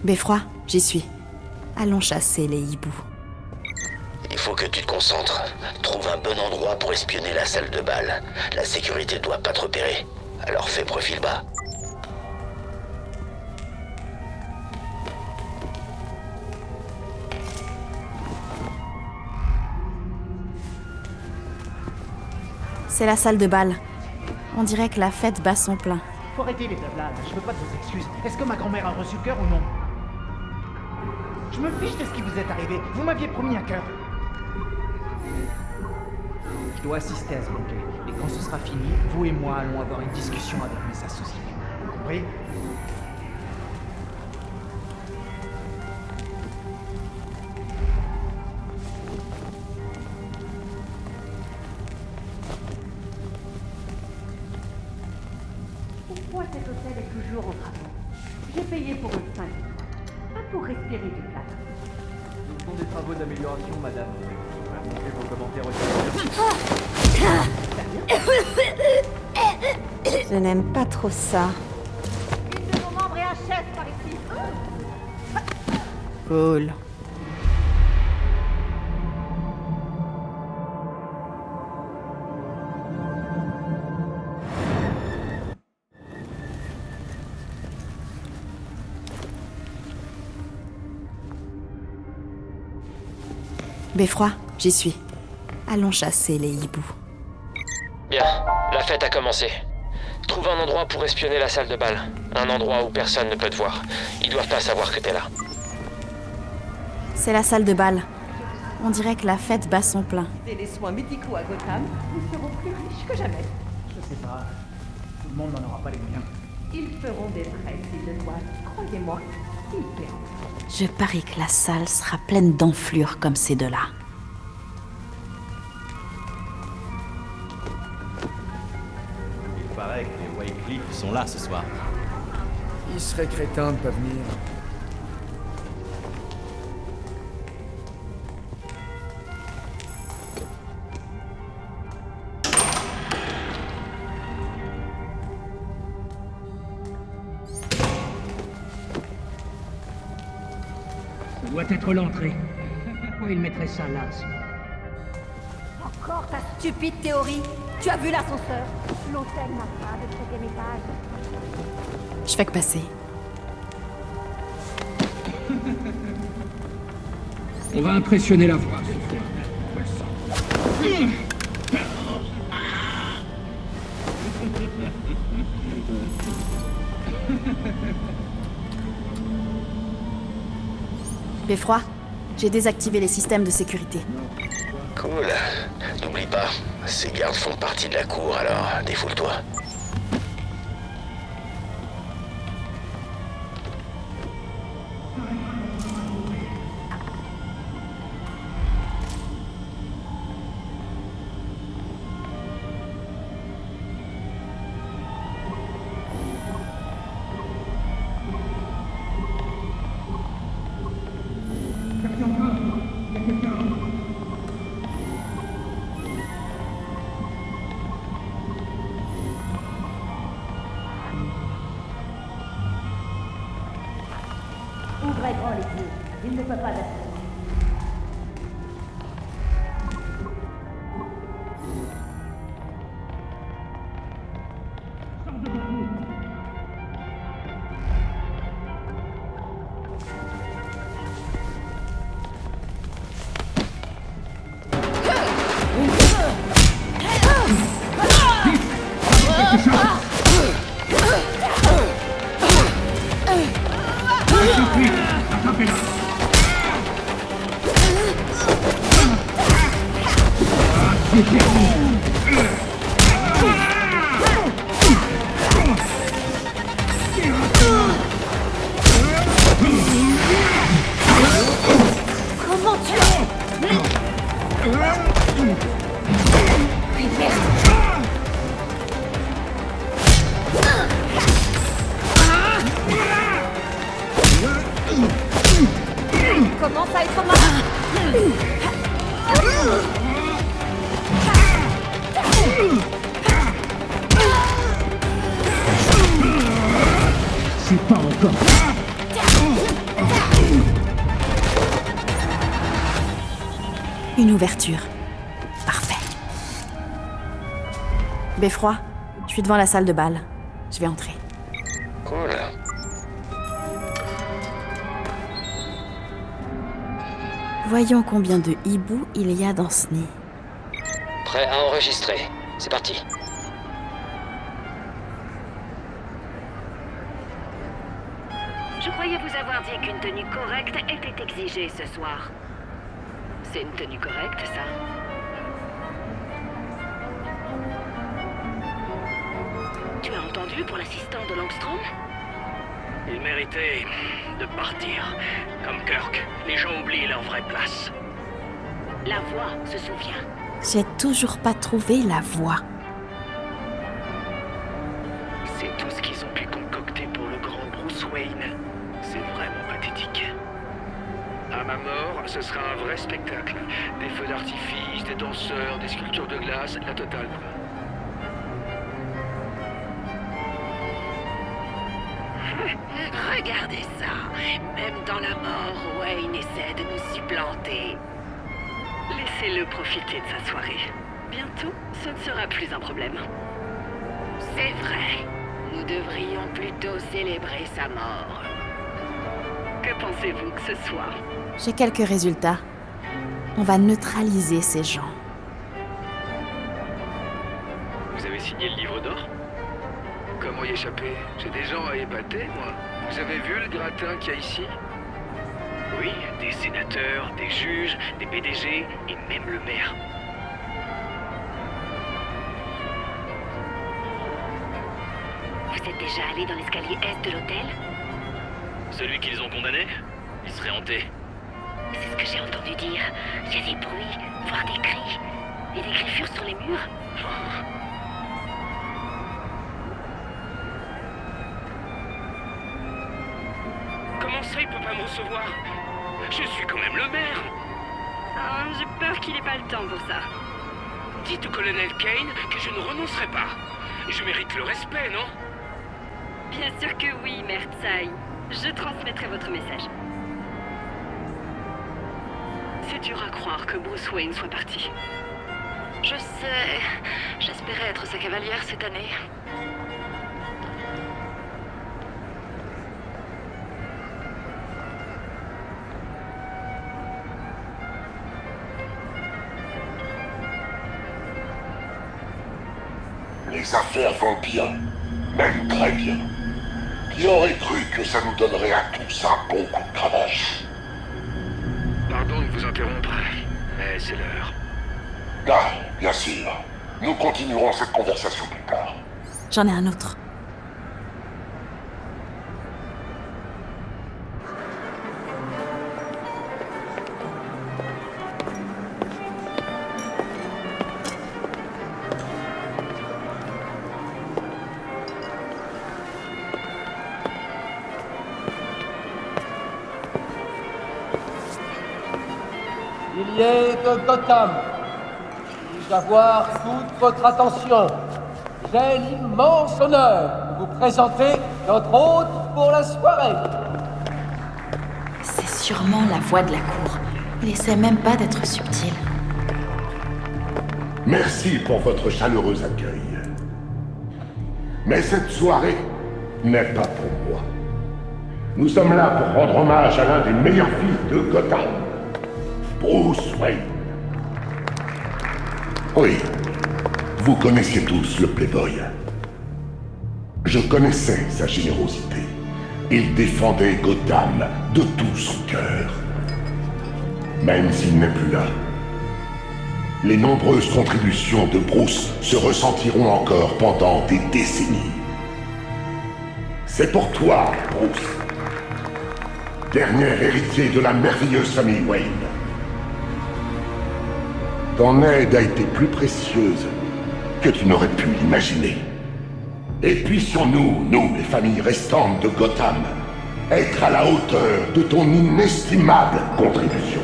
Beffroi, j'y suis. Allons chasser les hiboux. Il faut que tu te concentres. Trouve un bon endroit pour espionner la salle de bal. La sécurité doit pas te repérer. Alors fais profil bas. C'est la salle de bal. On dirait que la fête bat son plein. Faut arrêter les blabla, là. Je veux pas de vos excuses. Est-ce que ma grand-mère a reçu cœur ou non? Je me fiche de ce qui vous est arrivé. Vous m'aviez promis un cœur. Je dois assister à ce banquet. Et quand ce sera fini, vous et moi allons avoir une discussion avec mes associés. Compris? Pourquoi cet hôtel est toujours en travaux? J'ai payé pour le 5 étoiles, pas pour respirer du plâtre. Ce sont des travaux d'amélioration, madame. Montrez vos commentaires au Je n'aime pas trop ça. Une de vos membres est un chef par ici. Cool. Beffroi, j'y suis. Allons chasser les hiboux. Bien, la fête a commencé. Trouve un endroit pour espionner la salle de bal. Un endroit où personne ne peut te voir. Ils doivent pas savoir que t'es là. C'est la salle de bal. On dirait que la fête bat son plein. Et les soins médicaux à Gotham, nous serons plus riches que jamais. Je sais pas. Tout le monde n'en aura pas les moyens. Ils feront des prêts s'ils le doivent. Croyez-moi, ils paieront. Je parie que la salle sera pleine d'enflures comme ces deux-là. Il paraît que les Wycliffe sont là ce soir. Il serait crétin de pas venir. Ça doit être l'entrée. Pourquoi il mettrait ça là, ça? Encore ta stupide théorie. Tu as vu l'ascenseur? L'hôtel n'a pas de 7e étage. Je fais que passer. On va impressionner la voix. Beffroi, j'ai désactivé les systèmes de sécurité. Cool. N'oublie pas, ces gardes font partie de la cour, alors défoule-toi. Ouvrez grand les yeux. Il ne peut pas être. Comment tu es? Commence à être mal. C'est pas encore. Une ouverture. Parfait. Beffroi, je suis devant la salle de bal. Je vais entrer. Cool. Voyons combien de hiboux il y a dans ce nid. Prêt à enregistrer. C'est parti. Je croyais vous avoir dit qu'une tenue correcte était exigée ce soir. C'est une tenue correcte, ça? Tu as entendu pour l'assistant de Langstrom? Il méritait de partir. Comme Kirk, les gens oublient leur vraie place. La voix se souvient. J'ai toujours pas trouvé la voix. C'est tout ce qu'ils ont pu concocter pour le grand Bruce Wayne. C'est vraiment pathétique. À ma mort, ce sera un vrai spectacle. Des feux d'artifice, des danseurs, des sculptures de glace, la totale, quoi. Regardez ça. Même dans la mort, Wayne essaie de nous supplanter. Laissez-le profiter de sa soirée. Bientôt, ce ne sera plus un problème. C'est vrai. Nous devrions plutôt célébrer sa mort. Que pensez-vous que ce soit? J'ai quelques résultats. On va neutraliser ces gens. Vous avez signé le livre d'or? Comment y échapper? J'ai des gens à épater, moi. Vous avez vu le gratin qu'il y a ici? Oui, des sénateurs, des juges, des PDG et même le maire. Vous êtes déjà allé dans l'escalier est de l'hôtel? Celui qu'ils ont condamné? Il serait hanté. C'est ce que j'ai entendu dire. Il y a des bruits, voire des cris. Et des griffures sur les murs. Comment ça, il peut pas me recevoir? Je suis quand même le maire. Ah, j'ai peur qu'il ait pas le temps pour ça. Dites au colonel Kane que je ne renoncerai pas. Je mérite le respect, non? Bien sûr que oui, Maire Tsai. Je transmettrai votre message. C'est dur à croire que Bruce Wayne soit parti. Je sais. J'espérais être sa cavalière cette année. Les affaires vont bien, même très bien. Qui aurait cru que ça nous donnerait à tous un bon coup de cravache? Pardon de vous interrompre, mais c'est l'heure. Ah, bien sûr. Nous continuerons cette conversation plus tard. J'en ai un autre. Il est de Gotham. Puis-je avoir toute votre attention? J'ai l'immense honneur de vous présenter notre hôte pour la soirée. C'est sûrement la voix de la cour. Il essaie même pas d'être subtil. Merci pour votre chaleureux accueil. Mais cette soirée n'est pas pour moi. Nous sommes là pour rendre hommage à l'un des meilleurs fils de Gotham, Bruce Wayne. Oui, vous connaissiez tous le Playboy. Je connaissais sa générosité. Il défendait Gotham de tout son cœur. Même s'il n'est plus là, les nombreuses contributions de Bruce se ressentiront encore pendant des décennies. C'est pour toi, Bruce, dernier héritier de la merveilleuse famille Wayne. Ton aide a été plus précieuse que tu n'aurais pu l'imaginer. Et puissions-nous, nous, les familles restantes de Gotham, être à la hauteur de ton inestimable contribution.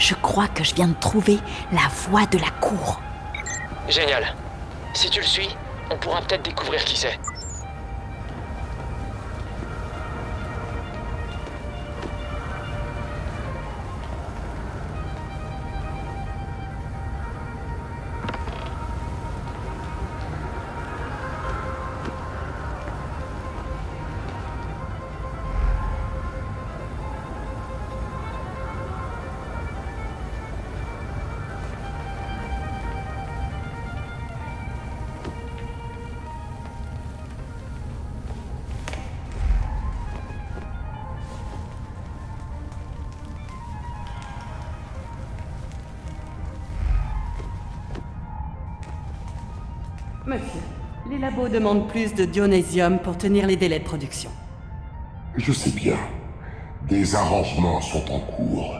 Je crois que je viens de trouver la voie de la cour. Génial. Si tu le suis, on pourra peut-être découvrir qui c'est. Monsieur, les labos demandent plus de dionysium pour tenir les délais de production. Je sais bien. Des arrangements sont en cours.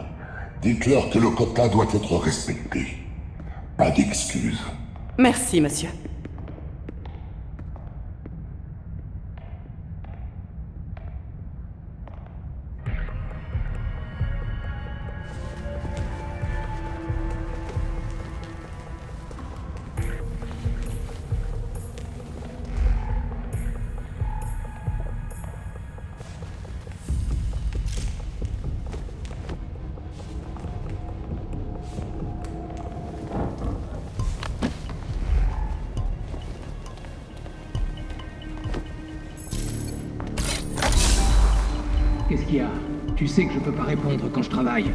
Dites-leur que le quota doit être respecté. Pas d'excuses. Merci, monsieur. Qu'est-ce qu'il y a? Tu sais que je peux pas répondre quand je travaille.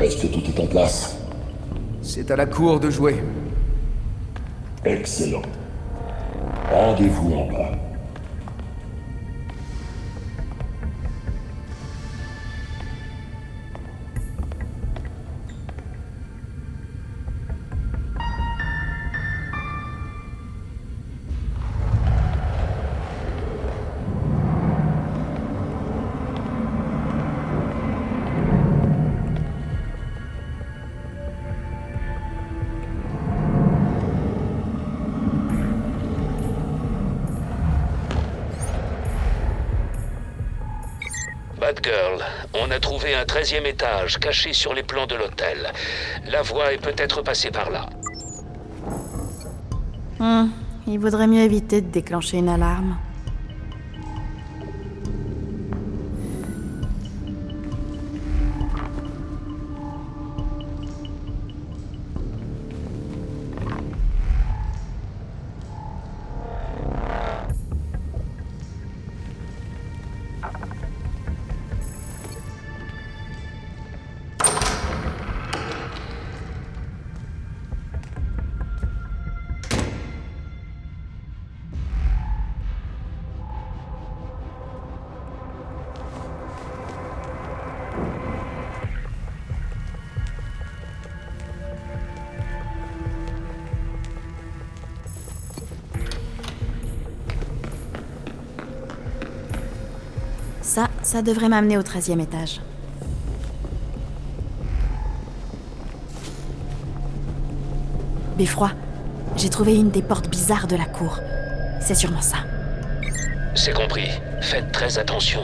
Est-ce que tout est en place? C'est à la cour de jouer. Excellent. Rendez-vous en bas. Batgirl, on a trouvé un 13e étage caché sur les plans de l'hôtel. La voie est peut-être passée par là. Il vaudrait mieux éviter de déclencher une alarme. Ça devrait m'amener au 13e étage. Beffroi, j'ai trouvé une des portes bizarres de la cour. C'est sûrement ça. C'est compris. Faites très attention.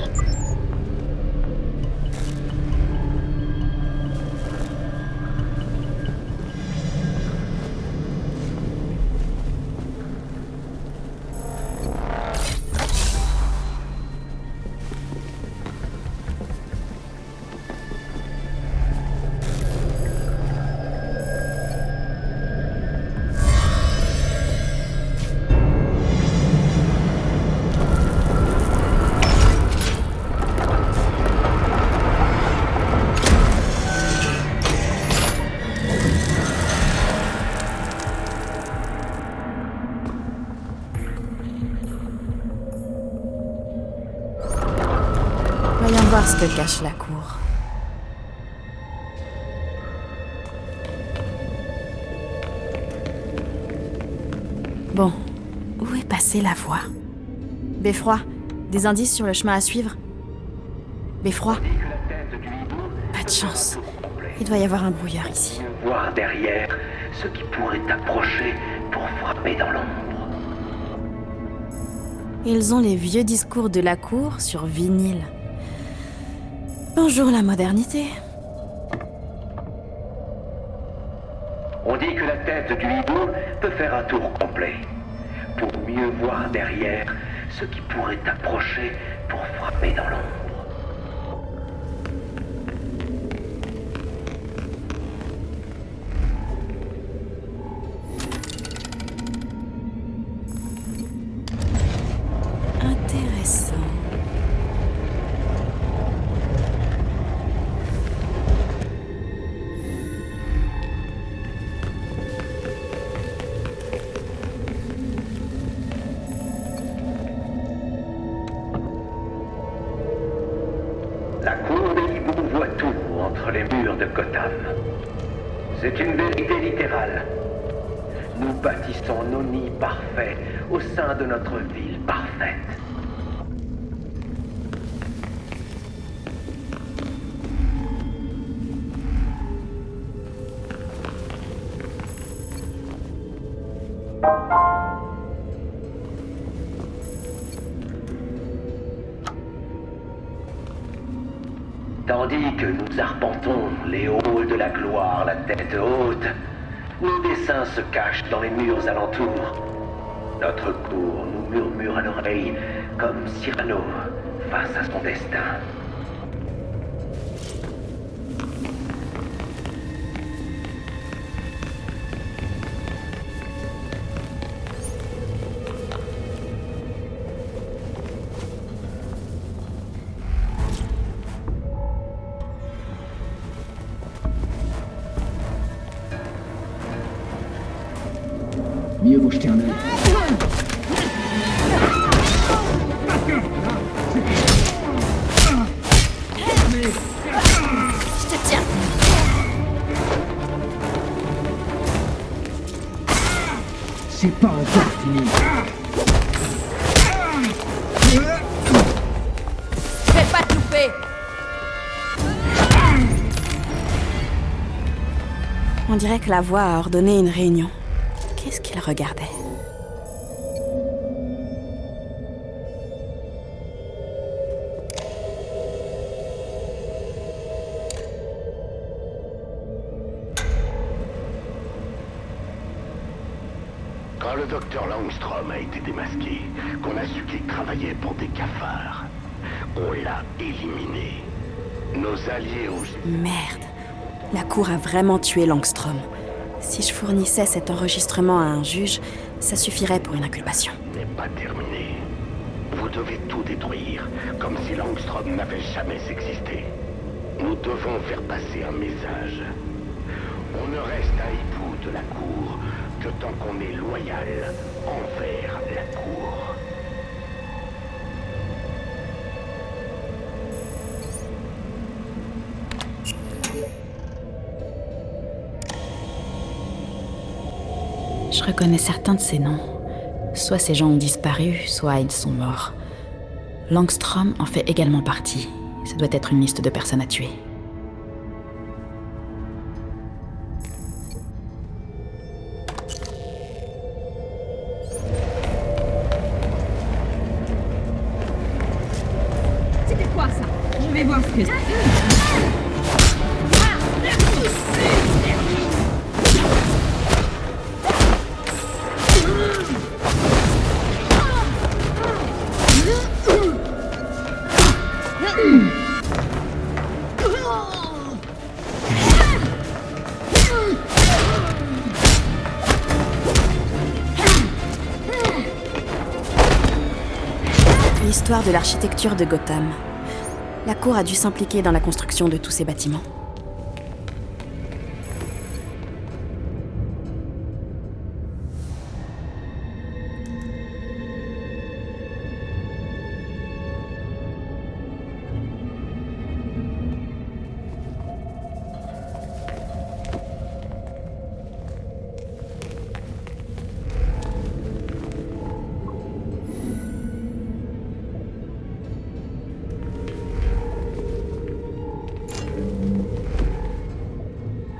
Voyons voir ce que cache la cour. Bon, où est passée la voie? Beffroi, des indices sur le chemin à suivre? Beffroi? Pas de chance. Il doit y avoir un brouillard ici. Voir derrière ce qui pourrait t'approcher pour frapper dans l'ombre. Ils ont les vieux discours de la cour sur vinyle. Bonjour la modernité. On dit que la tête du hibou peut faire un tour complet. Pour mieux voir derrière ce qui pourrait t'approcher pour frapper dans l'ombre. Intéressant. La cour des hiboux voit tout entre les murs de Gotham. C'est une vérité littérale. Nous bâtissons nos nids parfaits au sein de notre ville parfaite. Tandis que nous arpentons les halls de la gloire, la tête haute, nos dessins se cachent dans les murs alentours. Notre cour nous murmure à l'oreille comme Cyrano face à son destin. Mieux vaut jeter un œil. Je te tiens. C'est pas encore fini. Fais pas te louper. On dirait que la voix a ordonné une réunion. Qu'est-ce qu'il regardait? Quand le docteur Langstrom a été démasqué, qu'on a su qu'il travaillait pour des cafards, on l'a éliminé. Nos alliés aux... Merde. La cour a vraiment tué Langstrom. Si je fournissais cet enregistrement à un juge, ça suffirait pour une inculpation. N'est pas terminé. Vous devez tout détruire, comme si Langstrom n'avait jamais existé. Nous devons faire passer un message. On ne reste à hibou de la cour que tant qu'on est loyal envers la cour. Je reconnais certains de ces noms. Soit ces gens ont disparu, soit ils sont morts. Langstrom en fait également partie. Ça doit être une liste de personnes à tuer. C'était quoi ça? Je vais voir ce que c'est. L'histoire de l'architecture de Gotham. La Cour a dû s'impliquer dans la construction de tous ces bâtiments.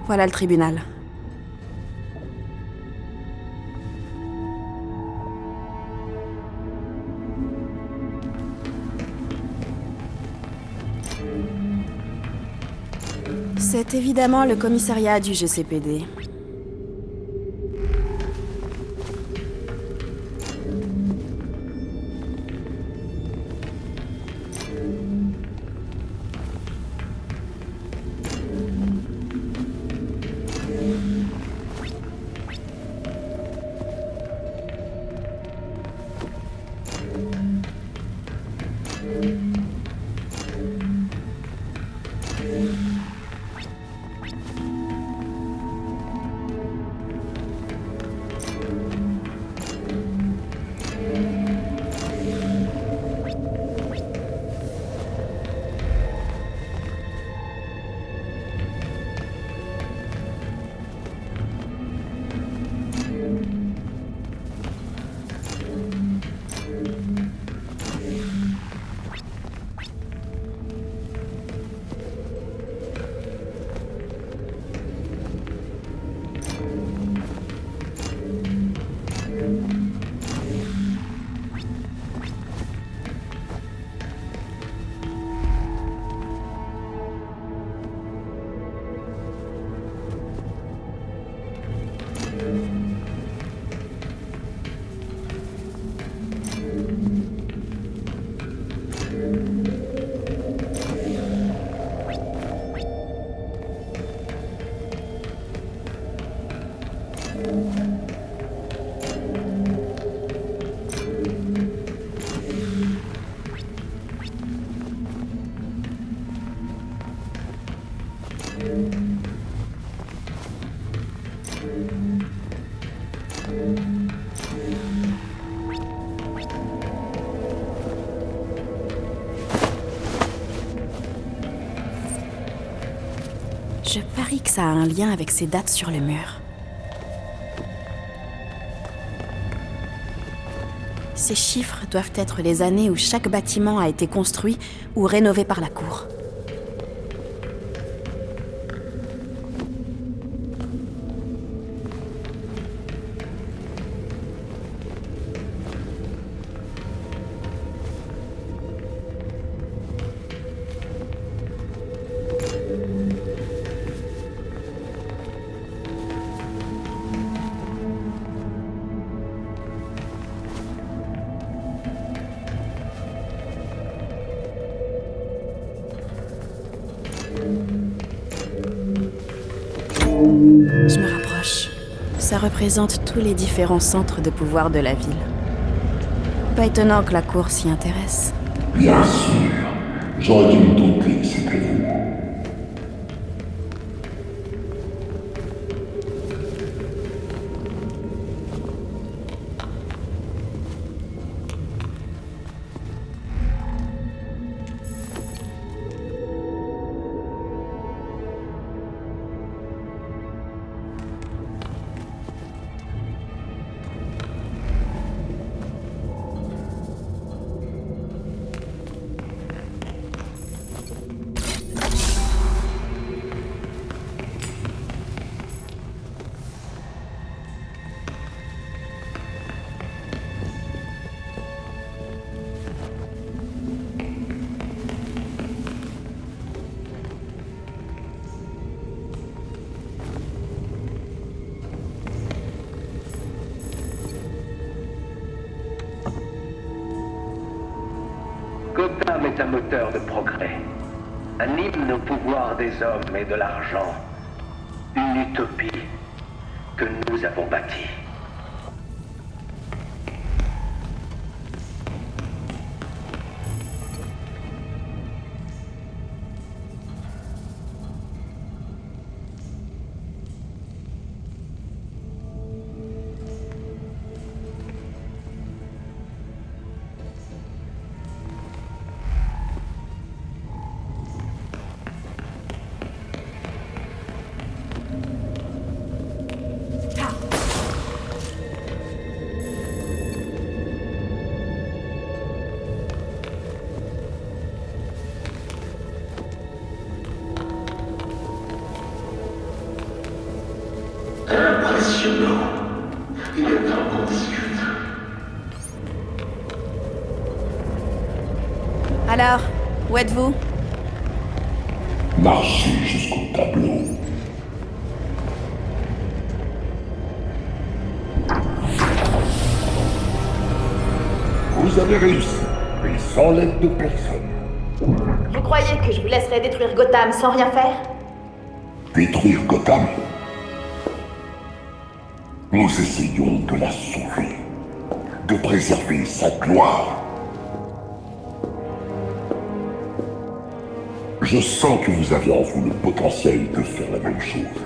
Voilà le tribunal. C'est évidemment le commissariat du GCPD. Je parie que ça a un lien avec ces dates sur le mur. Ces chiffres doivent être les années où chaque bâtiment a été construit ou rénové par la Cour. Je me rapproche. Ça représente tous les différents centres de pouvoir de la ville. Pas étonnant que la Cour s'y intéresse. Bien sûr. J'aurais dû me douter que c'était vous. est un moteur de progrès. Un hymne au pouvoir des hommes et de l'argent. Une utopie que nous avons bâtie. Impressionnant. Il est temps qu'on discute. Alors, où êtes-vous? Marchez jusqu'au tableau. Vous avez réussi, et sans l'aide de personne. Vous croyez que je vous laisserai détruire Gotham sans rien faire? Détruire Gotham? Nous essayons de la sauver, de préserver sa gloire. Je sens que vous avez en vous le potentiel de faire la même chose.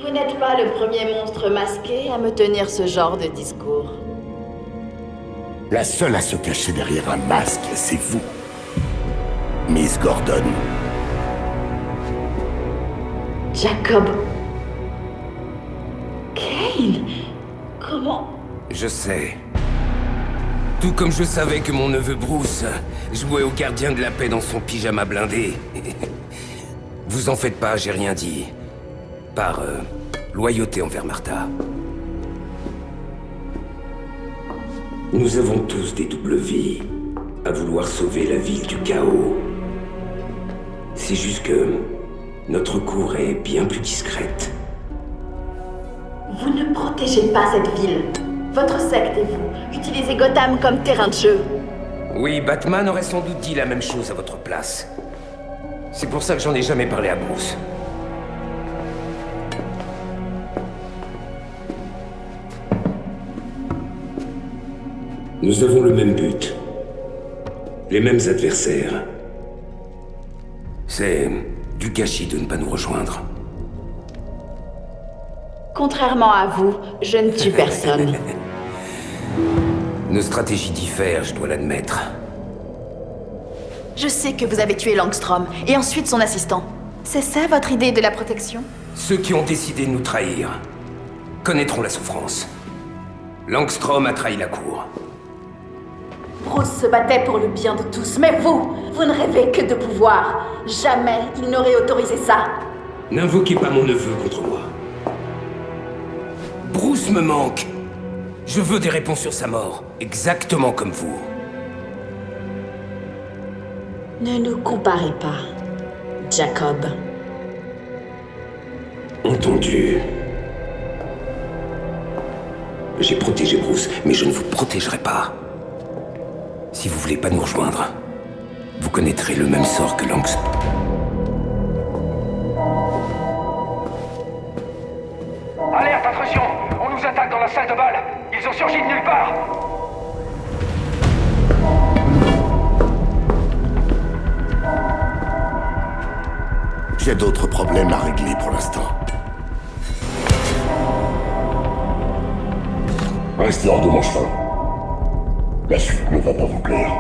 Vous n'êtes pas le premier monstre masqué à me tenir ce genre de discours. La seule à se cacher derrière un masque, c'est vous, Miss Gordon. Jacob... Kane... Comment... Je sais. Tout comme je savais que mon neveu Bruce jouait au gardien de la paix dans son pyjama blindé. Vous en faites pas, j'ai rien dit. Par loyauté envers Martha. Nous avons tous des doubles vies, à vouloir sauver la ville du chaos. C'est juste que notre cour est bien plus discrète. Vous ne protégez pas cette ville. Votre secte et vous utilisez Gotham comme terrain de jeu. Oui, Batman aurait sans doute dit la même chose à votre place. C'est pour ça que j'en ai jamais parlé à Bruce. Nous avons le même but. Les mêmes adversaires. C'est du gâchis de ne pas nous rejoindre. Contrairement à vous, je ne tue personne. Nos stratégies diffèrent, je dois l'admettre. Je sais que vous avez tué Langstrom, et ensuite son assistant. C'est ça votre idée de la protection? Ceux qui ont décidé de nous trahir connaîtront la souffrance. Langstrom a trahi la cour. Bruce se battait pour le bien de tous, mais vous ne rêvez que de pouvoir. Jamais il n'aurait autorisé ça. N'invoquez pas mon neveu contre moi. Bruce me manque. Je veux des réponses sur sa mort, exactement comme vous. Ne nous comparez pas, Jacob. Entendu. J'ai protégé Bruce, mais je ne vous protégerai pas. Si vous voulez pas nous rejoindre, vous connaîtrez le même sort que Langstrom. Alerte, intrusion! On nous attaque dans la salle de bal! Ils ont surgi de nulle part! J'ai d'autres problèmes à régler pour l'instant. Restez hors de mon chemin. La suite ne va pas vous plaire.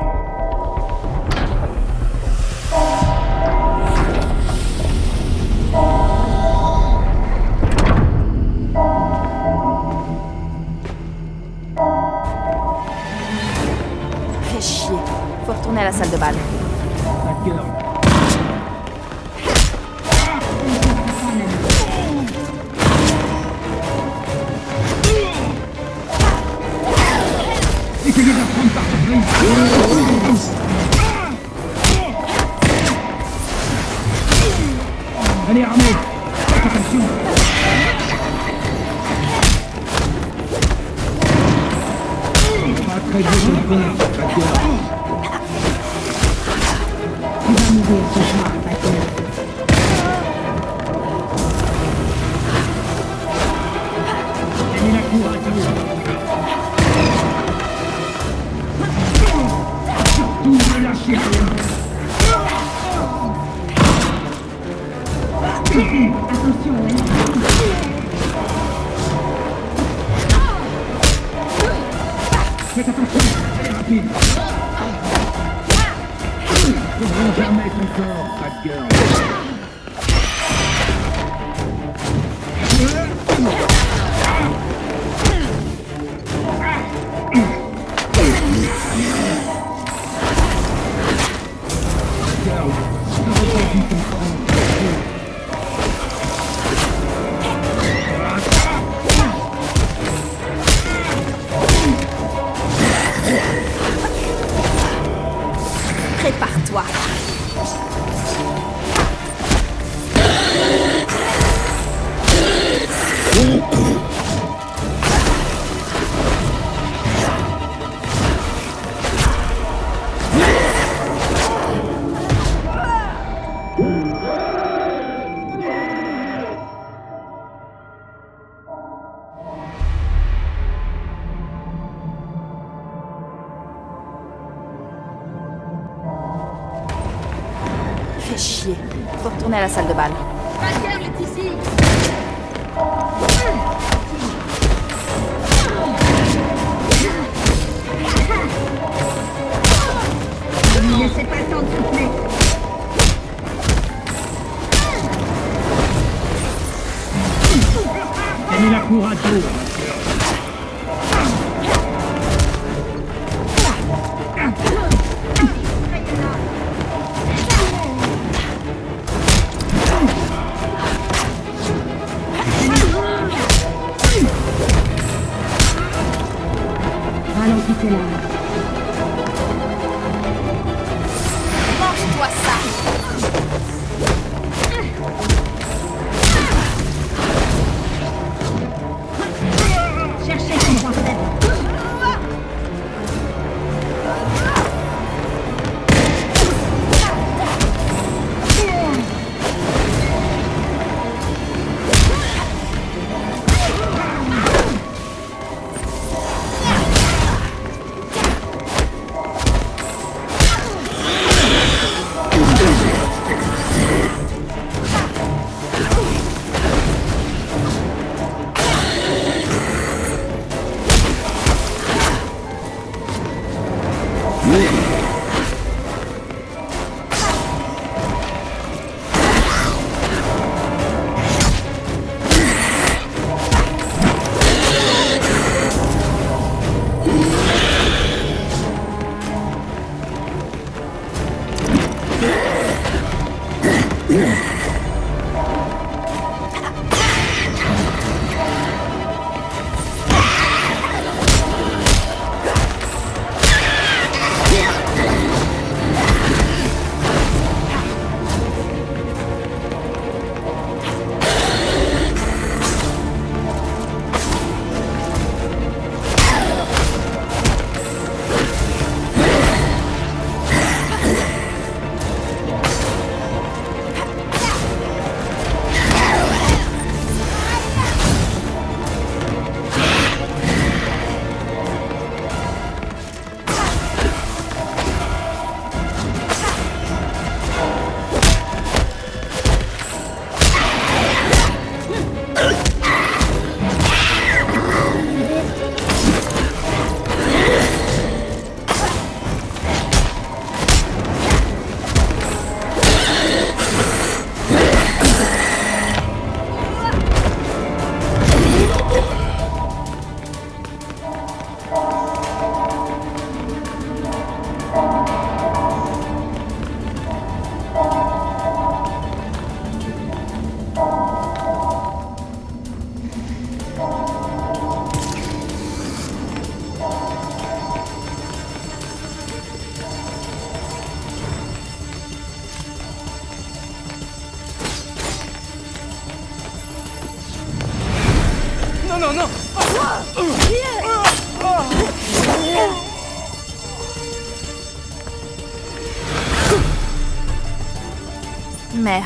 Fais chier. Faut retourner à la salle de bal. Allez, armée! Faites attention! On va régler ton compte, Batgirl. Tu vas mourir ce soir, Batgirl. Donnez la cour à Dieu. Surtout ne lâchez rien. Attention, faites attention, elle est rapide. Ne trouveront jamais ton corps, Batgirl. Prépare-toi. Fais chier. Faut retourner à la salle de bal. Batgirl est ici. Ne lui laissez pas le temps de souffler. Donnez la cour à Dieu. Ralentissez là. Mange-toi ça. Cherchez son point faible. Non, non, non! Merde.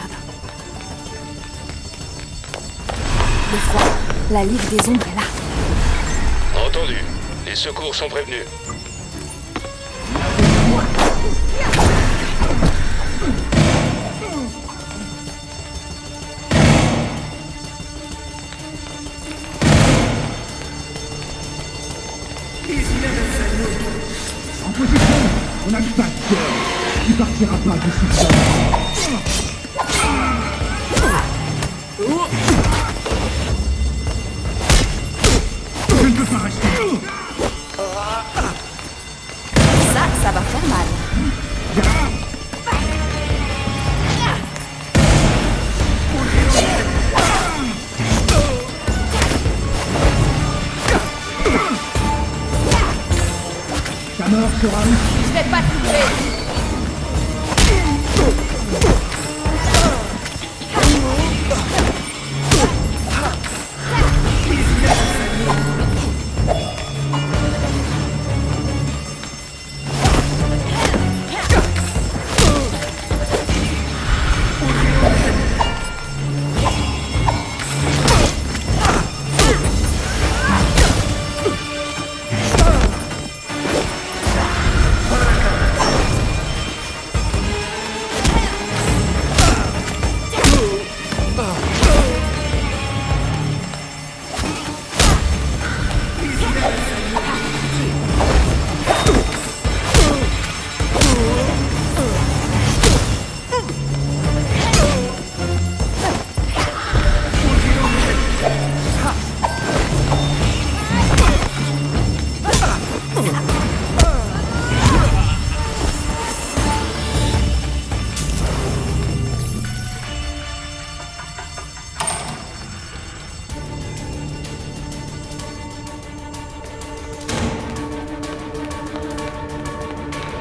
Beffroi, la Ligue des Ombres est là. Entendu. Les secours sont prévenus. En position. On n'a pas de cœur. Tu partiras pas de sous. Je ne peux pas rester. Ça va faire mal. Ta mort sera où? Je vais pas te toucher.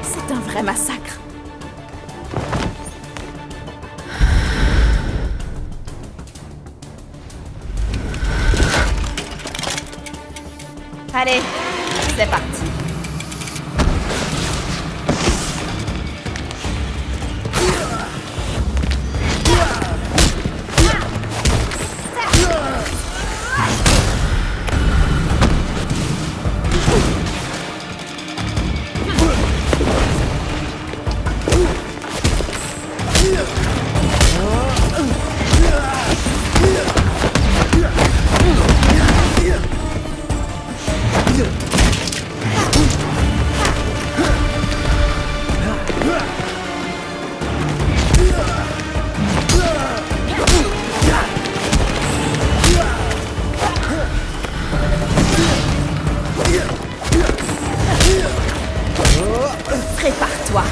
C'est un vrai massacre. Allez, c'est parti. Prépare-toi.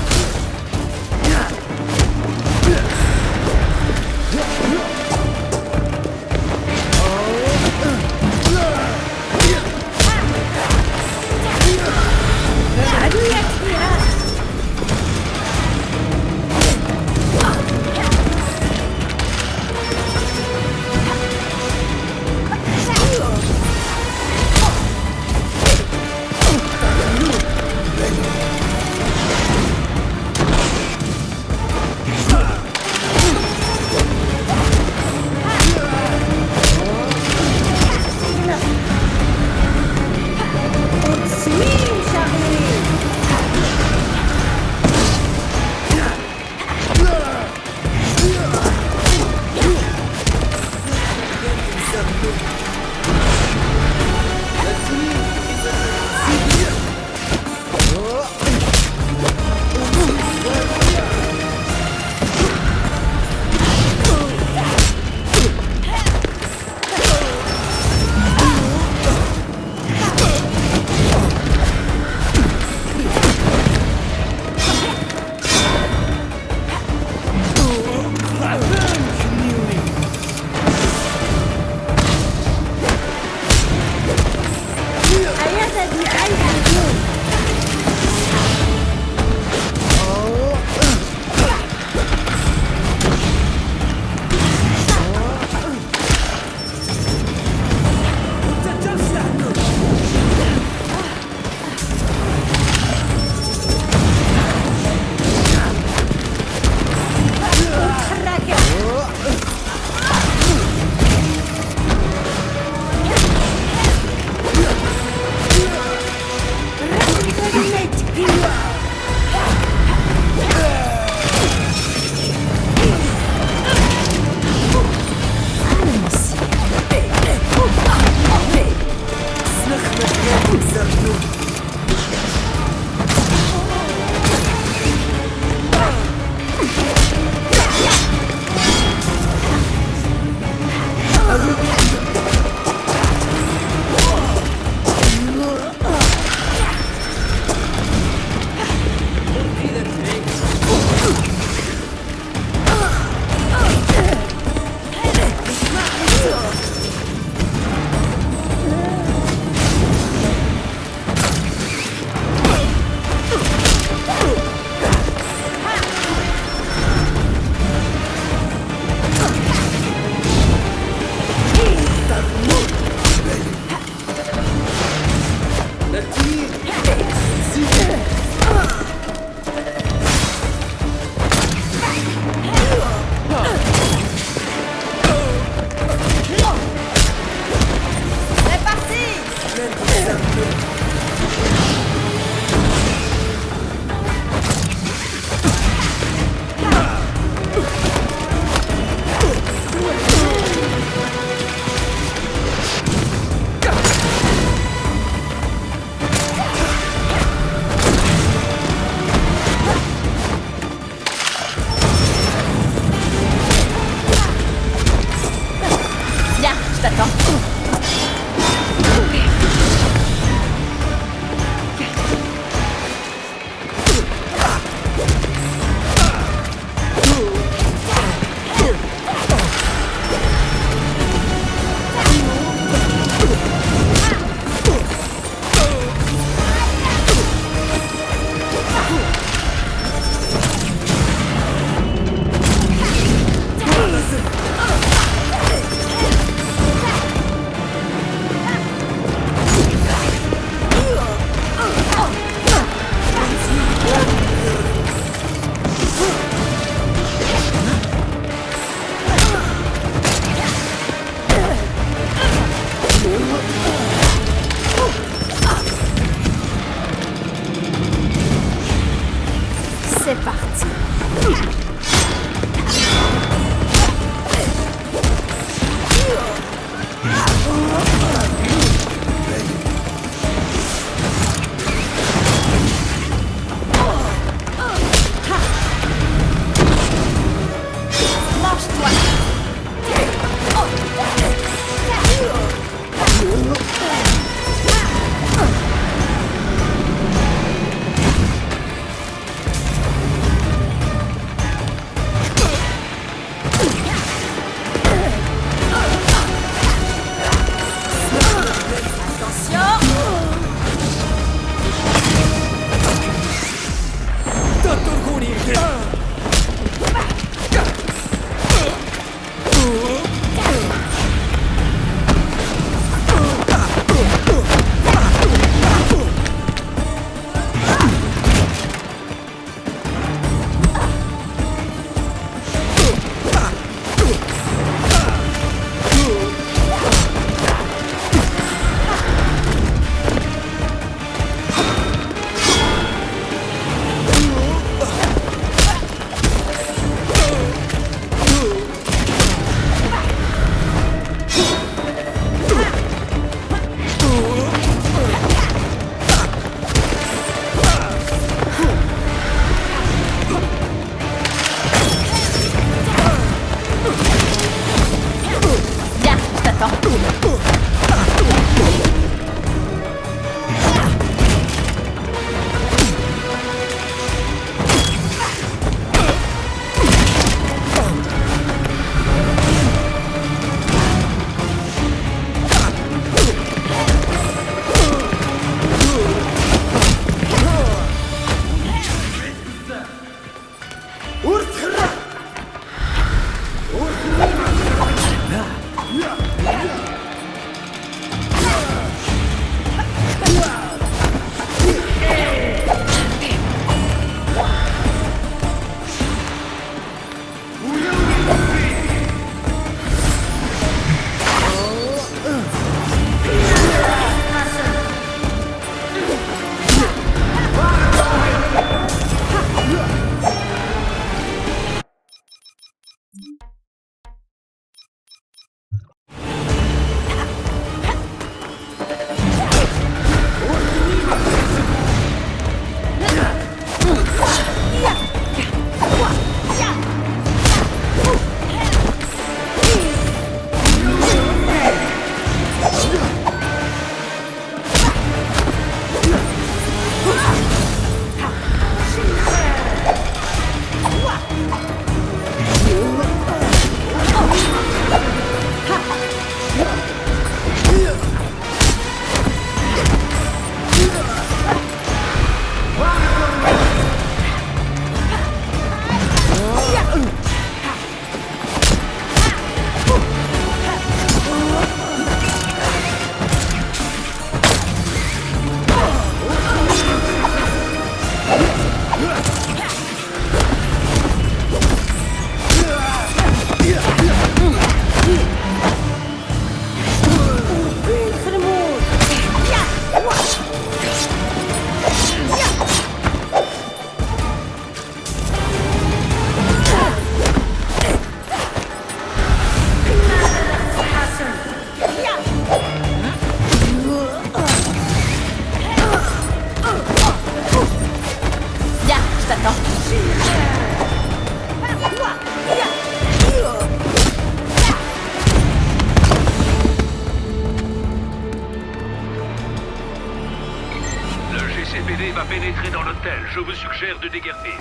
GCPD va pénétrer dans l'hôtel. Je vous suggère de déguerpir.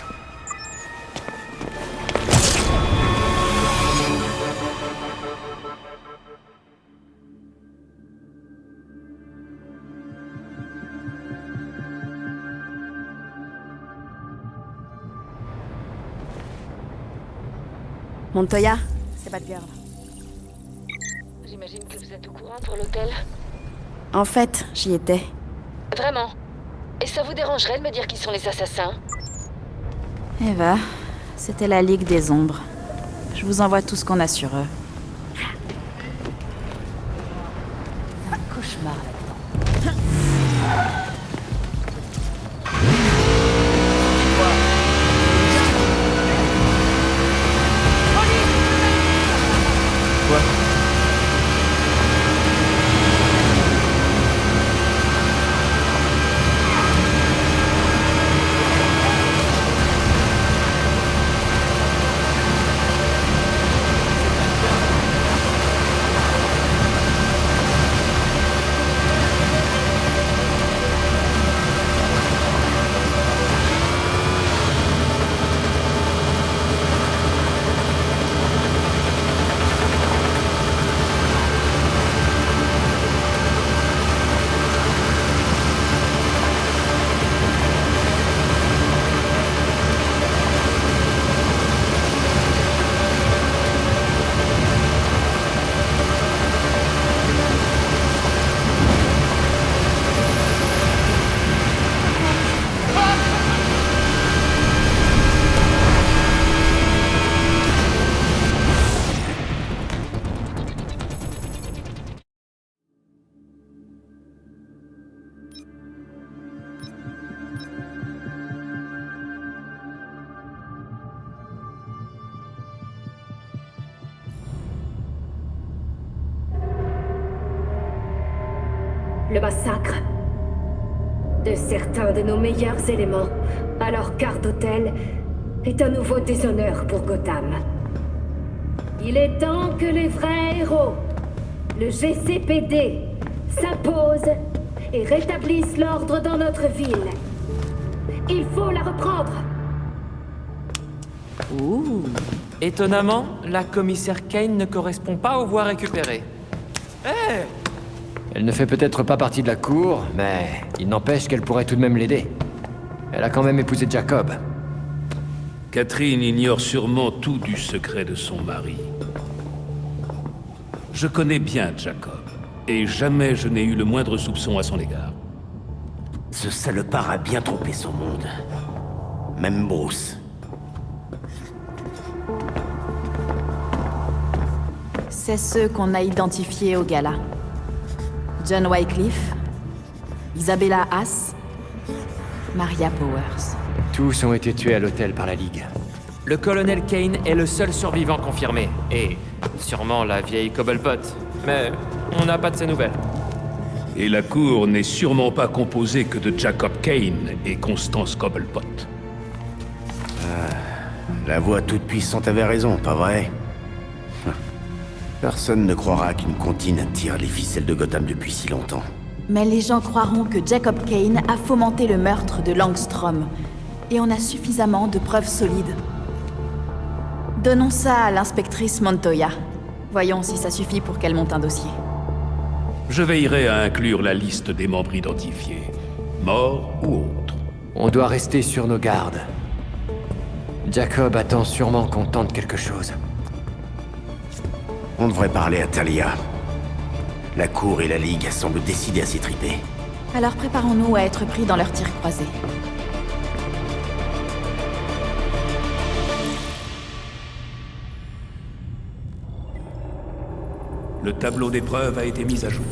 Montoya, c'est Batgirl. J'imagine que vous êtes au courant pour l'hôtel. En fait, j'y étais. Vraiment? Et ça vous dérangerait de me dire qui sont les assassins? Eva, c'était la Ligue des Ombres. Je vous envoie tout ce qu'on a sur eux. Un cauchemar là-dedans. Le massacre de certains de nos meilleurs éléments à leur quart d'hôtel est un nouveau déshonneur pour Gotham. Il est temps que les vrais héros, le GCPD, s'imposent et rétablissent l'ordre dans notre ville. Il faut la reprendre. Ouh. Étonnamment, la commissaire Kane ne correspond pas aux voies récupérées. Hé! Elle ne fait peut-être pas partie de la cour, mais il n'empêche qu'elle pourrait tout de même l'aider. Elle a quand même épousé Jacob. Catherine ignore sûrement tout du secret de son mari. Je connais bien Jacob, et jamais je n'ai eu le moindre soupçon à son égard. Ce salopard a bien trompé son monde. Même Bruce. C'est ceux qu'on a identifiés au gala. John Wycliffe, Isabella Haas, Maria Powers. Tous ont été tués à l'hôtel par la Ligue. Le colonel Kane est le seul survivant confirmé, et sûrement la vieille Cobblepot. Mais on n'a pas de ses nouvelles. Et la cour n'est sûrement pas composée que de Jacob Kane et Constance Cobblepot. La voix toute-puissante avait raison, pas vrai? Personne ne croira qu'une comptine tire les ficelles de Gotham depuis si longtemps. Mais les gens croiront que Jacob Kane a fomenté le meurtre de Langstrom. Et on a suffisamment de preuves solides. Donnons ça à l'inspectrice Montoya. Voyons si ça suffit pour qu'elle monte un dossier. Je veillerai à inclure la liste des membres identifiés, morts ou autres. On doit rester sur nos gardes. Jacob attend sûrement qu'on tente quelque chose. On devrait parler à Talia. La Cour et la Ligue semblent décidés à s'étriper. Alors préparons-nous à être pris dans leur tir croisé. Le tableau d'épreuve a été mis à jour.